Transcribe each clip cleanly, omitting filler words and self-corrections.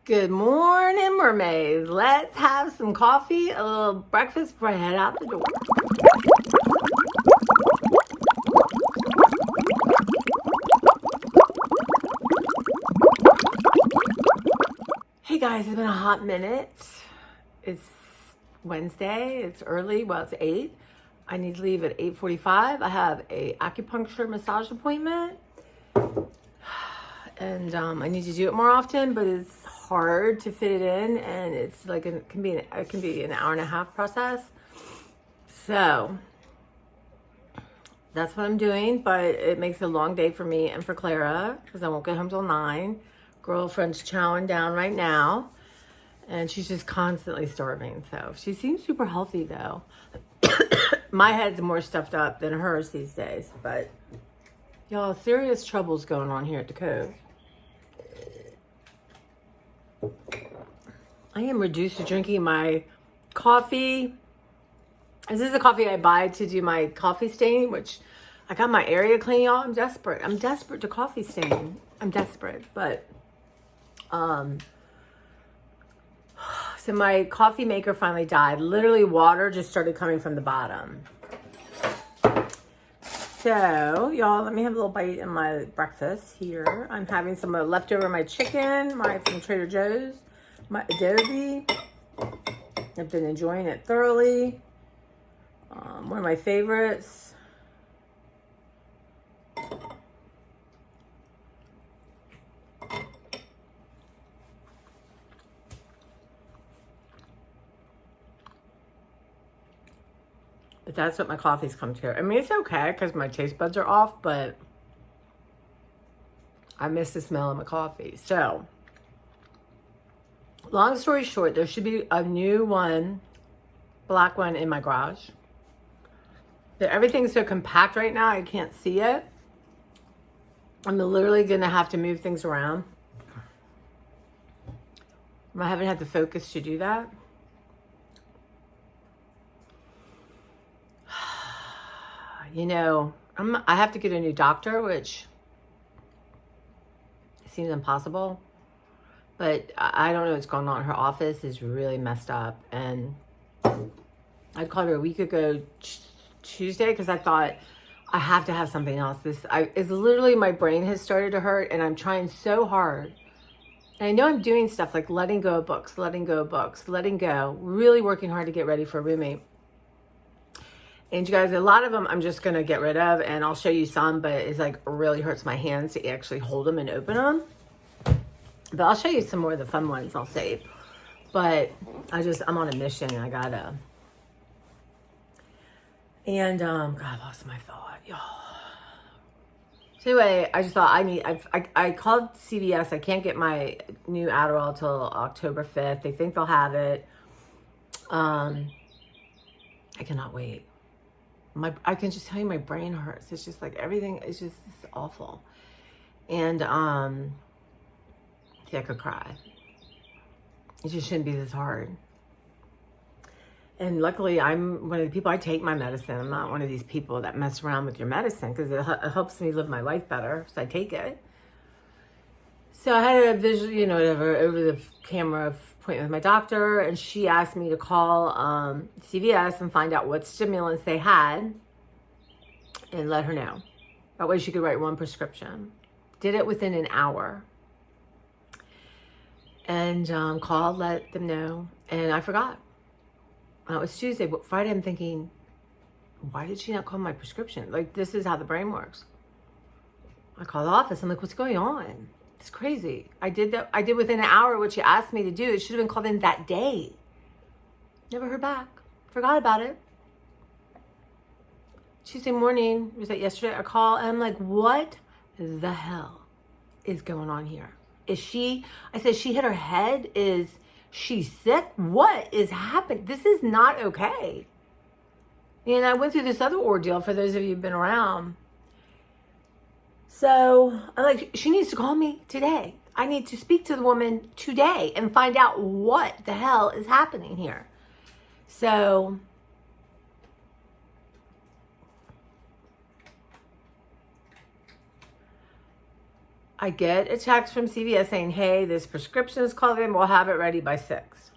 Good morning, mermaids. Let's have some coffee, a little breakfast before I head out the door. Hey guys, it's been a hot minute. It's Wednesday. It's early. Well, it's 8. I need to leave at 8:45. I have a acupuncture massage appointment. And I need to do it more often, but it's hard to fit it in, and it's like it can be an hour and a half process. So that's what I'm doing, but it makes it a long day for me and for Clara because I won't get home till 9. Girlfriend's chowing down right now, and she's just constantly starving. So she seems super healthy though. My head's more stuffed up than hers these days, but y'all, serious troubles going on here at the Cove. I am reduced to drinking my coffee. This is the coffee I buy to do my coffee stain, which I got my area clean, y'all. I'm desperate. I'm desperate to coffee stain. I'm desperate, but so my coffee maker finally died. Literally water just started coming from the bottom. So, y'all, let me have a little bite in my breakfast here. I'm having some leftover my chicken, from Trader Joe's, my adobe. I've been enjoying it thoroughly. One of my favorites. But that's what my coffee's come to. I mean, it's okay because my taste buds are off, but I miss the smell of my coffee. So, long story short, there should be a new one, black one in my garage. Everything's so compact right now, I can't see it. I'm literally going to have to move things around. I haven't had the focus to do that. You know, I have to get a new doctor, which seems impossible. But I don't know what's going on. Her office is really messed up. And I called her a week ago, Tuesday, because I thought I have to have something else. It's literally my brain has started to hurt, and I'm trying so hard. And I know I'm doing stuff like letting go of books, letting go, really working hard to get ready for a roommate. And you guys, a lot of them I'm just going to get rid of, and I'll show you some, but it's like really hurts my hands to actually hold them and open them. But I'll show you some more of the fun ones I'll save. But I'm on a mission, and I gotta. And, God, I lost my thought, y'all. So anyway, I just thought I called CVS. I can't get my new Adderall till October 5th. They think they'll have it. I cannot wait. I can just tell you my brain hurts. It's just like everything is just awful. And, I could cry. It just shouldn't be this hard. And luckily, I'm one of the people, I take my medicine. I'm not one of these people that mess around with your medicine because it helps me live my life better. So I take it. So I had a visual, over the camera appointment with my doctor. And she asked me to call CVS and find out what stimulants they had and let her know. That way she could write one prescription. Did it within an hour. And called, let them know. And I forgot. It was Tuesday, but Friday I'm thinking, why did she not call my prescription? Like, this is how the brain works. I called the office. I'm like, what's going on? It's crazy. I did within an hour what she asked me to do. It should have been called in that day. Never heard back. Forgot about it. Tuesday morning, was that yesterday? I call and I'm like, what the hell is going on here? I said, she hit her head? Is she sick? What is happening? This is not okay. And I went through this other ordeal for those of you who've been around. So I'm like, she needs to call me today. I need to speak to the woman today and find out what the hell is happening here. So I get a text from CVS saying, hey, this prescription is called in. We'll have it ready by 6.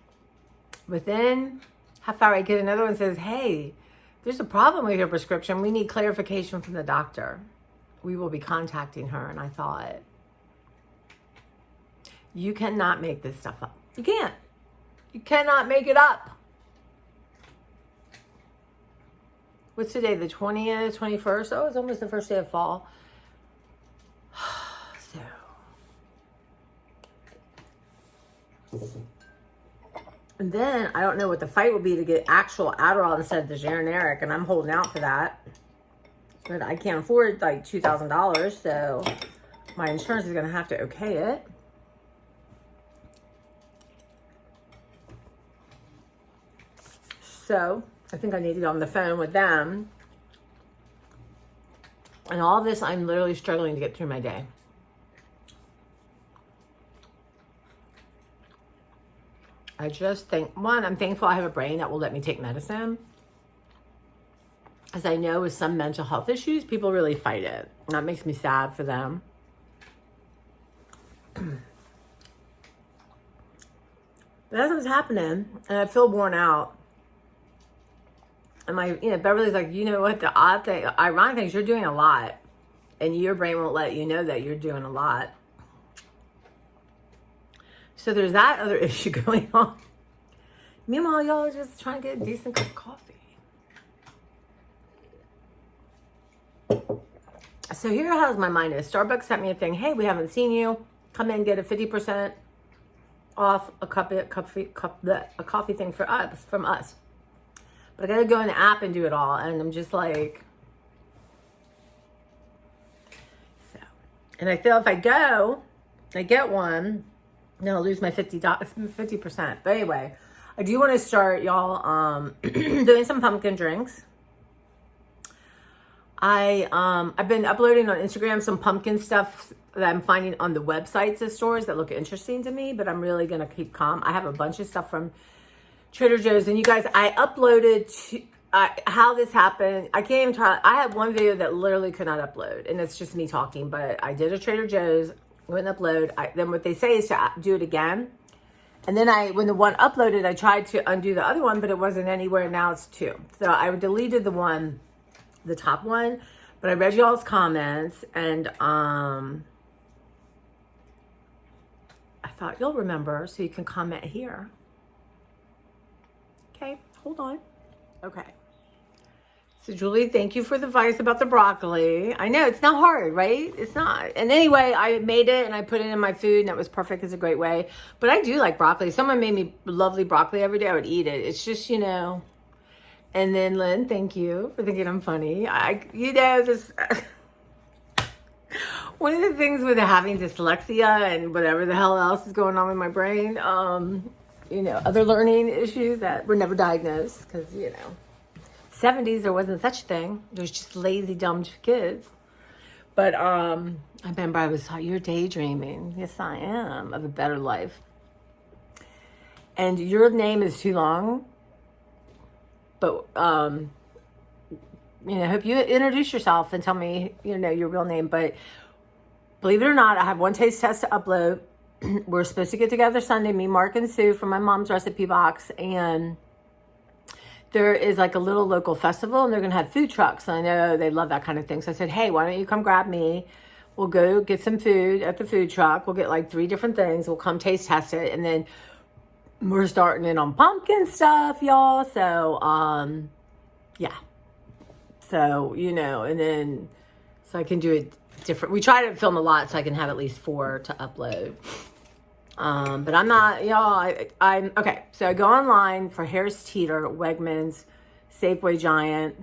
Within half hour, I get another one that says, hey, there's a problem with your prescription. We need clarification from the doctor. We will be contacting her. And I thought, you cannot make this stuff up. You can't. You cannot make it up. What's today? The 20th, 21st? Oh, it's almost the first day of fall. And then I don't know what the fight will be to get actual Adderall instead of the generic, and I'm holding out for that. But I can't afford like $2,000, so my insurance is going to have to okay it. So I think I need to get on the phone with them. And all this, I'm literally struggling to get through my day. I just think, one, I'm thankful I have a brain that will let me take medicine. As I know with some mental health issues, people really fight it. And that makes me sad for them. But that's what's happening. And I feel worn out. And Beverly's like, you know what, the odd thing, ironic thing is you're doing a lot. And your brain won't let you know that you're doing a lot. So there's that other issue going on. Meanwhile, y'all are just trying to get a decent cup of coffee. So here how's my mind is. Starbucks sent me a thing. Hey, we haven't seen you. Come in, get a 50% off a coffee thing from us. But I gotta go in the app and do it all. And I'm just like, so. And I feel if I go, I get one, then I'll lose my 50%. But anyway, I do want to start, y'all, doing some pumpkin drinks. I've been uploading on Instagram some pumpkin stuff that I'm finding on the websites of stores that look interesting to me, but I'm really going to keep calm. I have a bunch of stuff from Trader Joe's, and you guys, I uploaded how this happened. I can't even try. I had one video that literally could not upload, and it's just me talking, but I did a Trader Joe's. Wouldn't upload. Then what they say is to do it again. And then when the one uploaded, I tried to undo the other one, but it wasn't anywhere. Now it's 2. So I deleted the top one, but I read y'all's comments, and I thought you'll remember, so you can comment here. Okay, hold on. Okay. So Julie, thank you for the advice about the broccoli. I know it's not hard, right? It's not. And anyway, I made it and I put it in my food and that was perfect. It's a great way. But I do like broccoli. Someone made me lovely broccoli every day. I would eat it. It's just, And then Lynn, thank you for thinking I'm funny. This one of the things with having dyslexia and whatever the hell else is going on with my brain, other learning issues that were never diagnosed because, 70s, there wasn't such a thing. There's just lazy, dumb kids. But I remember I was, you're daydreaming. Yes, I am, of a better life. And your name is too long. But, I hope you introduce yourself and tell me, your real name. But believe it or not, I have one taste test to upload. We're supposed to get together Sunday, me, Mark, and Sue from my mom's recipe box. And there is like a little local festival and they're going to have food trucks. And I know they love that kind of thing. So I said, hey, why don't you come grab me? We'll go get some food at the food truck. We'll get like 3 different things. We'll come taste test it. And then we're starting in on pumpkin stuff, y'all. So, yeah. So, and then, so I can do it different. We try to film a lot so I can have at least 4 to upload. But I'm not, y'all, I'm, okay. So I go online for Harris Teeter, Wegmans, Safeway Giant,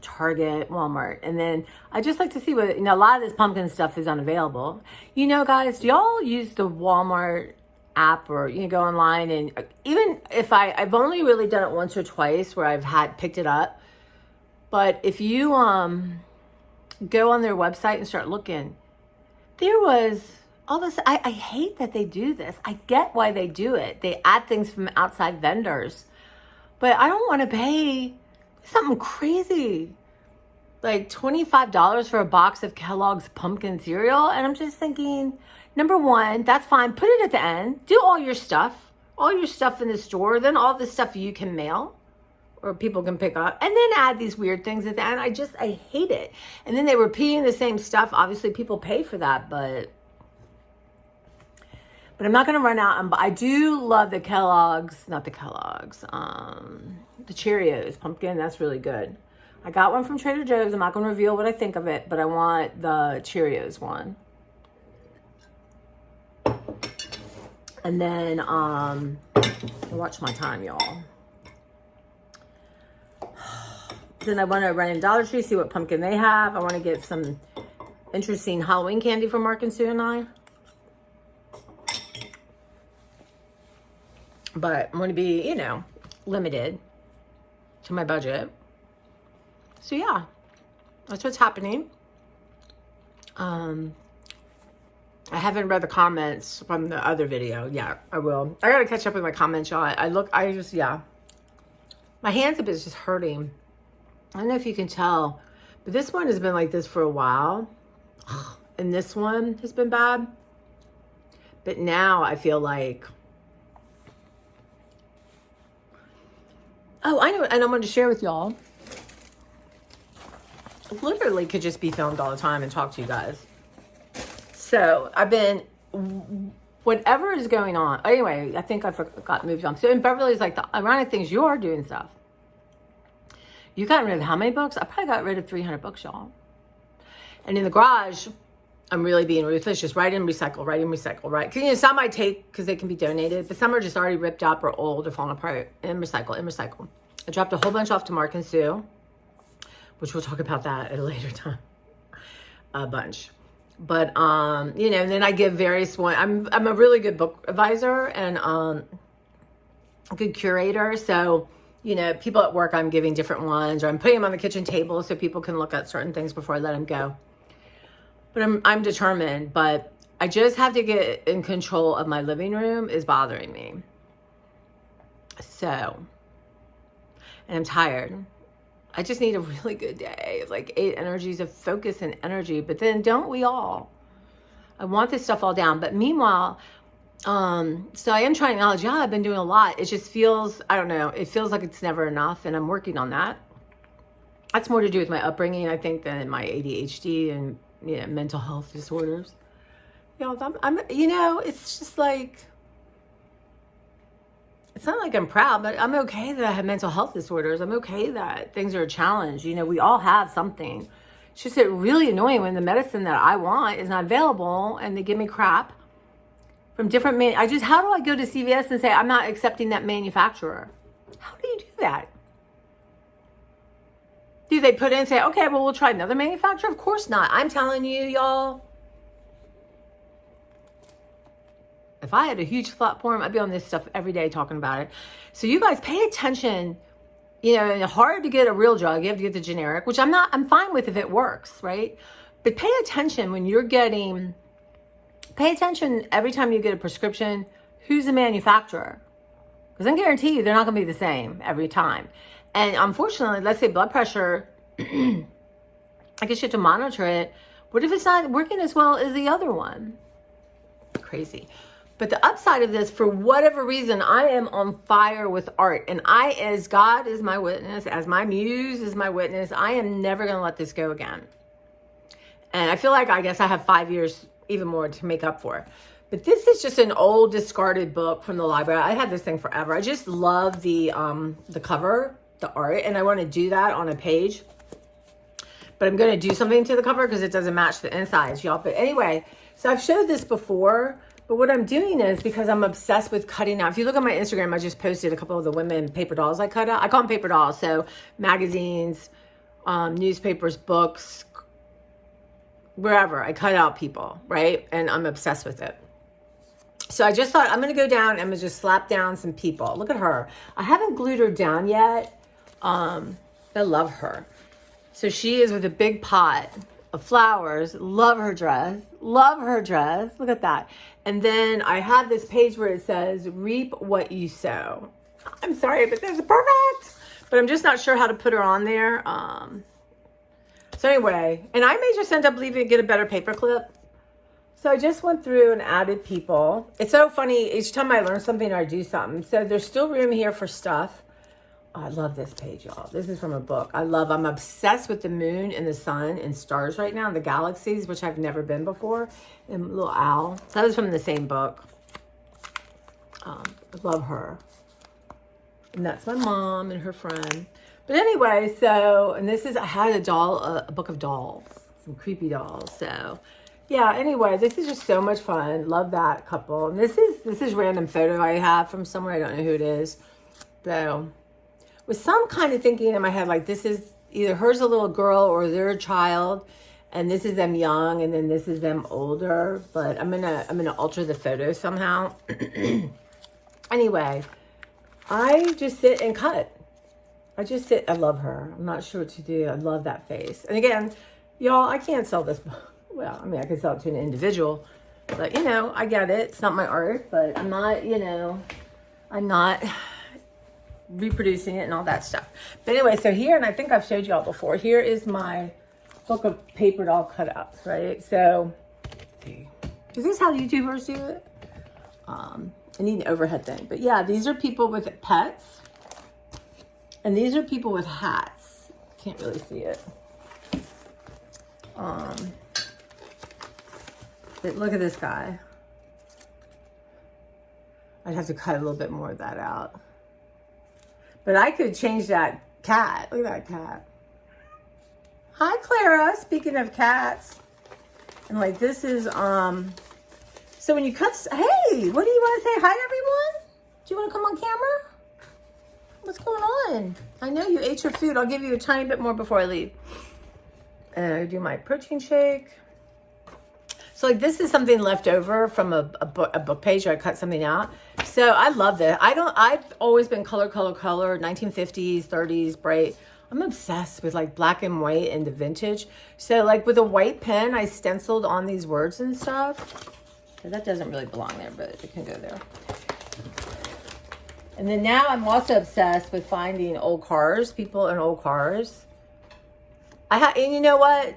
Target, Walmart. And then I just like to see what, a lot of this pumpkin stuff is unavailable. Guys, do y'all use the Walmart app or, go online? And even if I've only really done it once or twice where I've picked it up. But if you, go on their website and start looking, there was all this. I hate that they do this. I get why they do it. They add things from outside vendors, but I don't want to pay something crazy like $25 for a box of Kellogg's pumpkin cereal. And I'm just thinking, number one, that's fine. Put it at the end. Do all your stuff in the store. Then all the stuff you can mail or people can pick up. And then add these weird things at the end. I hate it. And then they were repeating the same stuff. Obviously, people pay for that, but I'm not going to run out. I do love the Kellogg's, not the Kellogg's, the Cheerios pumpkin. That's really good. I got one from Trader Joe's. I'm not going to reveal what I think of it, but I want the Cheerios one. And then, watch my time, y'all. Then I want to run in Dollar Tree, see what pumpkin they have. I want to get some interesting Halloween candy for Mark and Sue and I. But I'm going to be, limited to my budget. So yeah, that's what's happening. I haven't read the comments from the other video. Yeah, I will. I got to catch up with my comments, y'all. My hands have been just hurting. I don't know if you can tell, but this one has been like this for a while. And this one has been bad. But now I feel like, oh, I know, and I'm going to share with y'all. Literally could just be filmed all the time and talk to you guys. So I've been, whatever is going on. Anyway, I think I forgot moved on. So in Beverly's, like, the ironic things, you are doing stuff. You got rid of how many books? I probably got rid of 300 books, y'all. And in the garage, I'm really being ruthless. Just write and recycle, right? Because some I take because they can be donated, but some are just already ripped up or old or falling apart. And recycle. I dropped a whole bunch off to Mark and Sue, which we'll talk about that at a later time. A bunch. But, and then I give various one. I'm a really good book advisor and a good curator. So, people at work, I'm giving different ones, or I'm putting them on the kitchen table so people can look at certain things before I let them go. But I'm determined, but I just have to get in control of my living room is bothering me. So, and I'm tired. I just need a really good day of like 8 energies of focus and energy. But then don't we all? I want this stuff all down. But meanwhile, so I am trying knowledge. Yeah, I've been doing a lot. It just feels, I don't know. It feels like it's never enough. And I'm working on that. That's more to do with my upbringing, I think, than my ADHD and, mental health disorders. It's just like, it's not like I'm proud, but I'm okay that I have mental health disorders. I'm okay that things are a challenge. We all have something. It's just really annoying when the medicine that I want is not available and they give me crap from different how do I go to CVS and say, I'm not accepting that manufacturer? How do you do that? Do they put in and say, okay, well, we'll try another manufacturer? Of course not. I'm telling you, y'all. If I had a huge platform, I'd be on this stuff every day talking about it. So you guys pay attention. And hard to get a real drug. You have to get the generic, which I'm fine with if it works, right? But pay attention when you're pay attention every time you get a prescription, who's the manufacturer? Because I guarantee you they're not going to be the same every time. And unfortunately, let's say blood pressure, I guess you have to monitor it. What if it's not working as well as the other one? Crazy. But the upside of this, for whatever reason, I am on fire with art. And as God is my witness, as my muse is my witness, I am never going to let this go again. And I feel like, I guess I have 5 years, even more, to make up for. But this is just an old discarded book from the library. I had this thing forever. I just love the cover, the art. And I want to do that on a page. But I'm going to do something to the cover because it doesn't match the insides, y'all. But anyway, so I've showed this before. But what I'm doing is, because I'm obsessed with cutting out. If you look at my Instagram, I just posted a couple of the women paper dolls I cut out. I call them paper dolls. So magazines, newspapers, books, wherever. I cut out people, right? And I'm obsessed with it. So I just thought I'm going to go down and I'm going to just slap down some people. Look at her. I haven't glued her down yet. I love her. So she is with a big pot of flowers. Love her dress. Love her dress. Look at that. And then I have this page where it says, reap what you sow. I'm sorry, but this is perfect. But I'm just not sure how to put her on there. So anyway, and I may just end up leaving and get a better paper clip. So I just went through and added people. It's so funny. Each time I learn something or I do something. So there's still room here for stuff. Oh, I love this page, y'all. This is from a book. I'm obsessed with the moon and the sun and stars right now, and the galaxies, which I've never been before. And little owl. So that was from the same book. I love her. And that's my mom and her friend. But anyway, so, and this is, I had a book of dolls, some creepy dolls. So yeah, anyway, this is just so much fun. Love that couple. And this is random photo I have from somewhere. I don't know who it is. So with some kind of thinking in my head, like this is either her's a little girl or they're a child, and this is them young, and then this is them older. But I'm gonna alter the photo somehow. Anyway, I just sit and cut. I love her. I'm not sure what to do. I love that face. And again, y'all, I can't sell this. Well, I mean, I can sell it to an individual, but I get it. It's not my art, but I'm not, I'm not reproducing it and all that stuff. But anyway, so here, and I think I've showed y'all before, here is my book of paper doll cutouts, right? So, is this how YouTubers do it? I need an overhead thing. But yeah, these are people with pets. And these are people with hats. Can't really see it. But look at this guy. I'd have to cut a little bit more of that out. But I could change that cat. Look at that cat. Hi, Clara. Speaking of cats. And like this is, so when you cut, hey, what do you want to say? Hi, everyone? Do you want to come on camera? What's going on? I know you ate your food. I'll give you a tiny bit more before I leave. And I do my protein shake. So like this is something left over from a book page where I cut something out. So I love this. I've always been color, 1950s, 30s, bright. I'm obsessed with like black and white and the vintage. So like with a white pen, I stenciled on these words and stuff. So that doesn't really belong there, but it can go there. And then now I'm also obsessed with finding old cars, people in old cars. And you know what?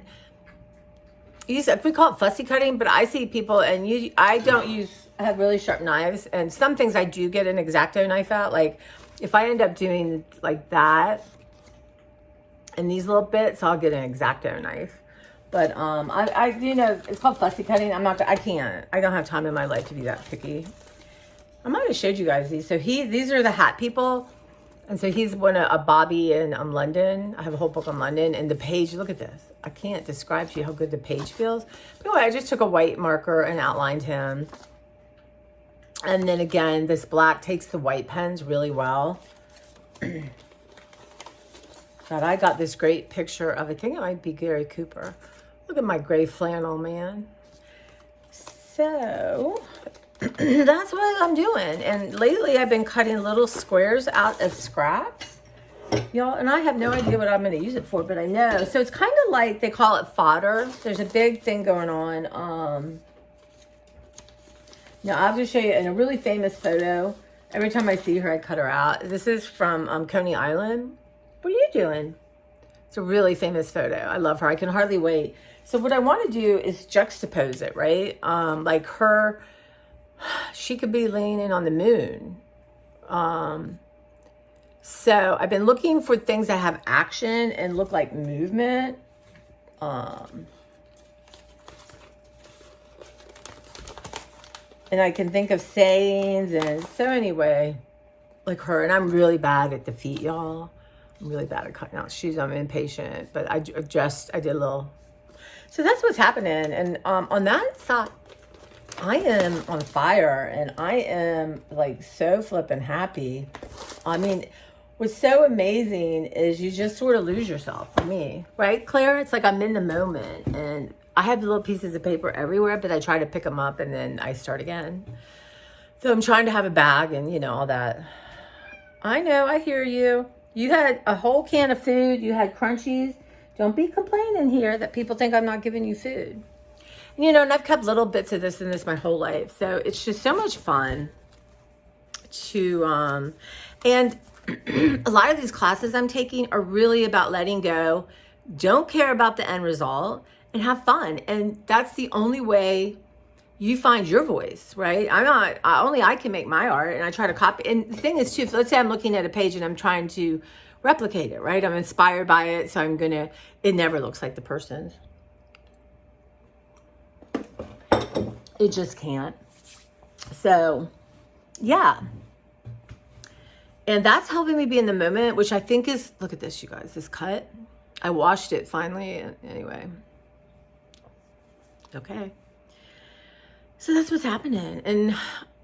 We call it fussy cutting, but I see people, and I have really sharp knives, and some things I do get an X-Acto knife out. Like if I end up doing like that and these little bits, I'll get an X-Acto knife. But it's called fussy cutting. I don't have time in my life to be that picky. I might have showed you guys these. So these are the hat people. And so he's a Bobby in London. I have a whole book on London. And the page, look at this. I can't describe to you how good the page feels. But anyway, I just took a white marker and outlined him. And then again, this black takes the white pens really well. God, I got this great picture of, I think it might be Gary Cooper. Look at my gray flannel, man. So that's what I'm doing. And lately I've been cutting little squares out of scraps, y'all, and I have no idea what I'm going to use it for, but I know. So it's kind of like, they call it fodder. There's a big thing going on. Now I'll just show you in a really famous photo. Every time I see her, I cut her out. This is from Coney Island. What are you doing? It's a really famous photo. I love her. I can hardly wait. So what I want to do is juxtapose it, right? Like her, she could be leaning on the moon. So I've been looking for things that have action and look like movement. And I can think of sayings, and so anyway, like her. And I'm really bad at the feet, y'all. I'm really bad at cutting out shoes. I'm impatient, but I did a little. So that's what's happening. And on that side, I am on fire, and I am like so flippin' happy. I mean, what's so amazing is you just sort of lose yourself, for me, right, Claire? It's like I'm in the moment, and I have little pieces of paper everywhere, but I try to pick them up and then I start again. So I'm trying to have a bag and, all that. I know, I hear you. You had a whole can of food. You had crunchies. Don't be complaining here that people think I'm not giving you food. And I've kept little bits of this and this my whole life. So it's just so much fun to, and a lot of these classes I'm taking are really about letting go, don't care about the end result, and have fun. And that's the only way you find your voice, right? Only I can make my art, and I try to copy. And the thing is too, if let's say I'm looking at a page and I'm trying to replicate it, right? I'm inspired by it, so it never looks like the person's. It just can't. So, yeah. And that's helping me be in the moment, which I think is, look at this, you guys, this cut. I washed it finally. Anyway. Okay. So that's what's happening. And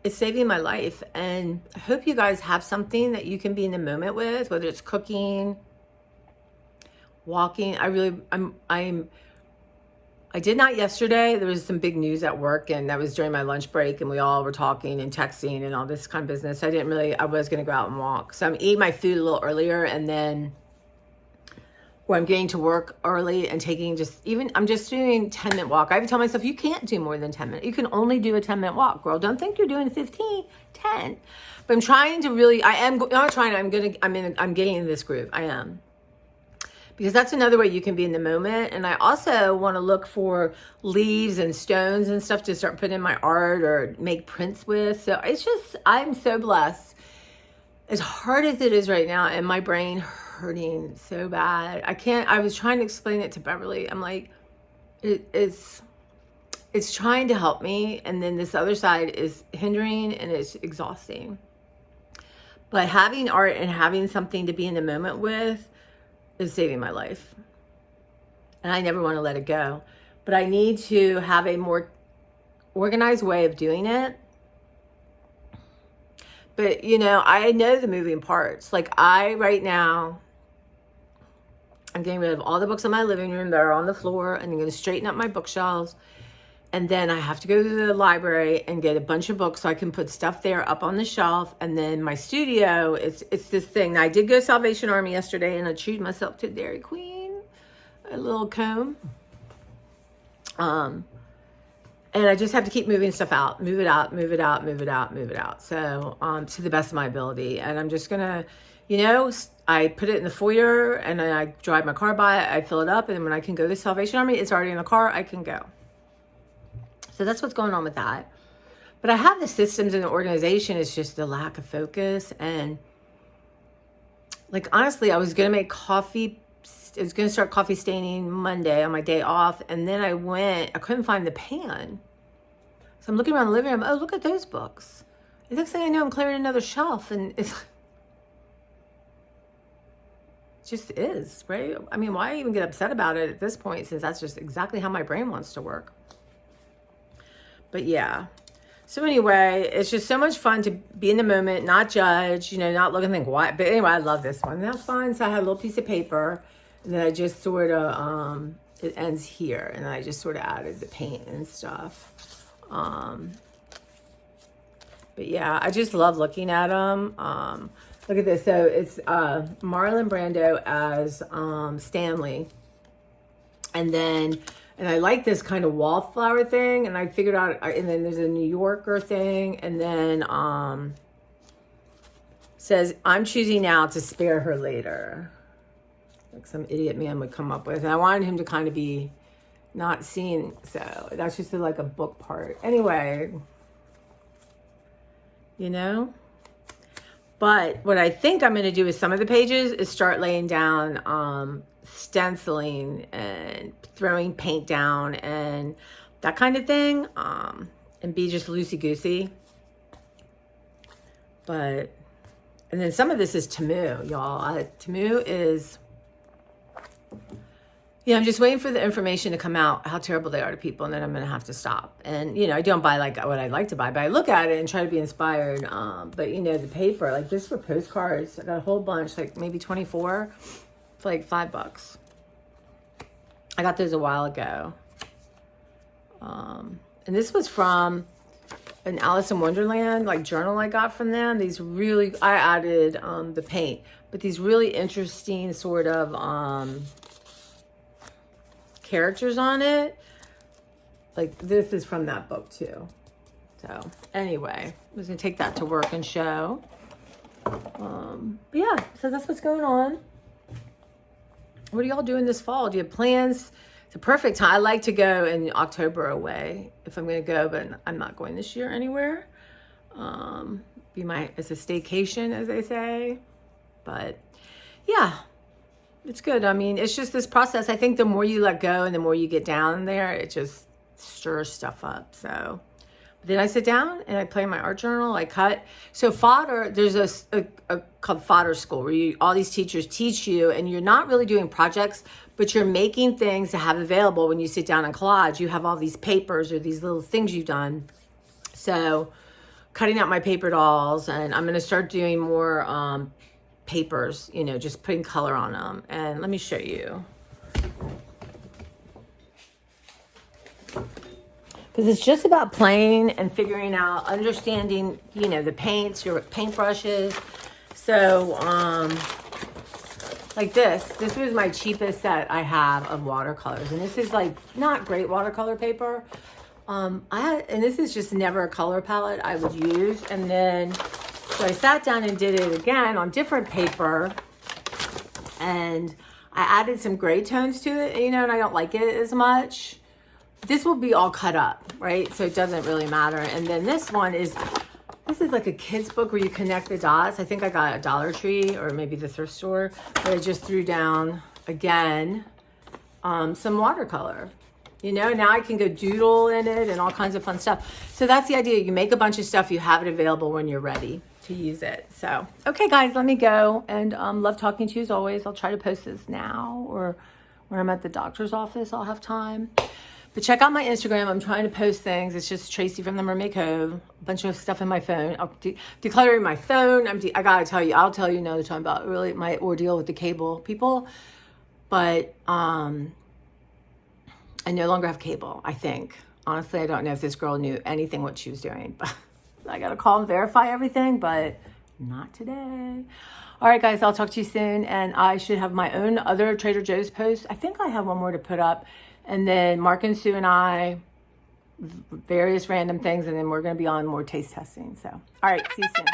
it's saving my life. And I hope you guys have something that you can be in the moment with, whether it's cooking, walking. I did not yesterday. There was some big news at work, and that was during my lunch break, and we all were talking and texting and all this kind of business. I was going to go out and walk. So I'm eating my food a little earlier, and then where I'm getting to work early and I'm just doing 10-minute walk. I even tell myself, you can't do more than 10 minutes. You can only do a 10-minute walk, girl. Don't think you're doing 15, 10. But I'm trying to really, I'm getting in this groove. I am. Because that's another way you can be in the moment. And I also want to look for leaves and stones and stuff to start putting in my art or make prints with. So I'm so blessed. As hard as it is right now, and my brain hurting so bad. I was trying to explain it to Beverly. I'm like, it's trying to help me. And then this other side is hindering, and it's exhausting. But having art and having something to be in the moment with is saving my life. And I never want to let it go. But I need to have a more organized way of doing it. But, I know the moving parts. Like right now, I'm getting rid of all the books in my living room that are on the floor, and I'm going to straighten up my bookshelves. And then I have to go to the library and get a bunch of books so I can put stuff there up on the shelf. And then my studio, it's this thing. Now, I did go to Salvation Army yesterday, and I treated myself to Dairy Queen, a little comb. And I just have to keep moving stuff out, move it out. So, to the best of my ability. And I'm just going to, I put it in the foyer, and then I drive my car by it, I fill it up. And then when I can go to Salvation Army, it's already in the car, I can go. So that's what's going on with that. But I have the systems and the organization. It's just the lack of focus. And like, honestly, I was going to make coffee. I was going to start coffee staining Monday on my day off. And then I couldn't find the pan. So I'm looking around the living room. Oh, look at those books. The next thing I know, I'm clearing another shelf. And it just is, right? I mean, why even get upset about it at this point, since that's just exactly how my brain wants to work. But yeah. So anyway, it's just so much fun to be in the moment, not judge, not look and think, what? But anyway, I love this one. That's fun. So I had a little piece of paper, and then I just sort of, it ends here. And I just sort of added the paint and stuff. But yeah, I just love looking at them. Look at this. So it's Marlon Brando as Stanley. And I like this kind of wallflower thing. And I figured out, and then there's a New Yorker thing. And then says, I'm choosing now to spare her later. Like some idiot man would come up with. And I wanted him to kind of be not seen. So that's just like a book part. Anyway, But what I think I'm going to do with some of the pages is start laying down stenciling and throwing paint down and that kind of thing, and be just loosey-goosey. And then some of this is Temu, y'all. Temu is, I'm just waiting for the information to come out, how terrible they are to people, and then I'm going to have to stop. And, I don't buy like what I'd like to buy, but I look at it and try to be inspired. But, the paper, like this for postcards, I got a whole bunch, like maybe 24 for like $5. I got those a while ago. And this was from an Alice in Wonderland, like journal I got from them. I added the paint, but these really interesting sort of characters on it. Like this is from that book too. So anyway, I was gonna take that to work and show. But yeah, so that's what's going on. What are y'all doing this fall? Do you have plans? It's a perfect time. I like to go in October away if I'm going to go, but I'm not going this year anywhere. It's a staycation, as they say. But yeah, it's good. I mean, it's just this process. I think the more you let go and the more you get down there, it just stirs stuff up. So then I sit down and I play my art journal. I cut. So fodder, there's a called Fodder School where all these teachers teach you, and you're not really doing projects, but you're making things to have available when you sit down and collage. You have all these papers or these little things you've done. So cutting out my paper dolls, and I'm going to start doing more papers, just putting color on them. And let me show you. Because it's just about playing and figuring out, understanding, the paints, your paintbrushes. So, like this was my cheapest set I have of watercolors. And this is like not great watercolor paper. And this is just never a color palette I would use. And then, so I sat down and did it again on different paper. And I added some gray tones to it, and I don't like it as much. This will be all cut up, right? So it doesn't really matter. And then this is like a kid's book where you connect the dots. I think I got at Dollar Tree or maybe the thrift store. But I just threw down, again, some watercolor. Now I can go doodle in it and all kinds of fun stuff. So that's the idea. You make a bunch of stuff, you have it available when you're ready to use it. So, okay, guys, let me go. And love talking to you as always. I'll try to post this now, or when I'm at the doctor's office, I'll have time. But check out my Instagram. I'm trying to post things. It's just Tracy from the Mermaid Cove. A bunch of stuff in my phone. I'm decluttering my phone. I gotta tell you, I'll tell you another time about really my ordeal with the cable people. But I no longer have cable, I think. Honestly, I don't know if this girl knew anything what she was doing. But I gotta call and verify everything, but not today. All right, guys, I'll talk to you soon. And I should have my own other Trader Joe's post. I think I have one more to put up. And then Mark and Sue and I, various random things. And then we're going to be on more taste testing. So, all right, see you soon.